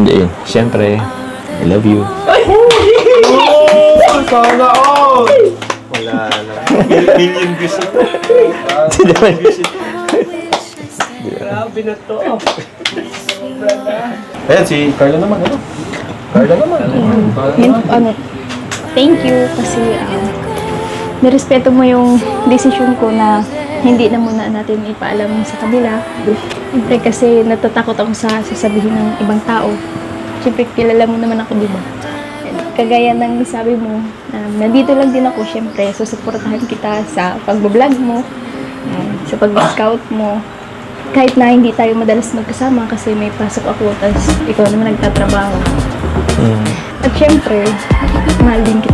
And syempre, I love you. Sana all! Wala na. Million views ito. Grabe na to. Ayan, si Carla naman, ano? Carla naman. Thank you kasi nirespeto mo yung desisyon ko na hindi na muna natin ipaalam sa kanila. Siyempre kasi natatakot ako sa sasabihin ng ibang tao. Siyempre kilala mo naman ako, di ba? Kagaya ng sabi mo, nandito lang din ako, siyempre, susuportahan kita sa pag-vlog mo, sa pag-scout mo. Kahit na hindi tayo madalas magkasama kasi may pasok ako, tapos ikaw naman nagtatrabaho. At siyempre, mahal din kita.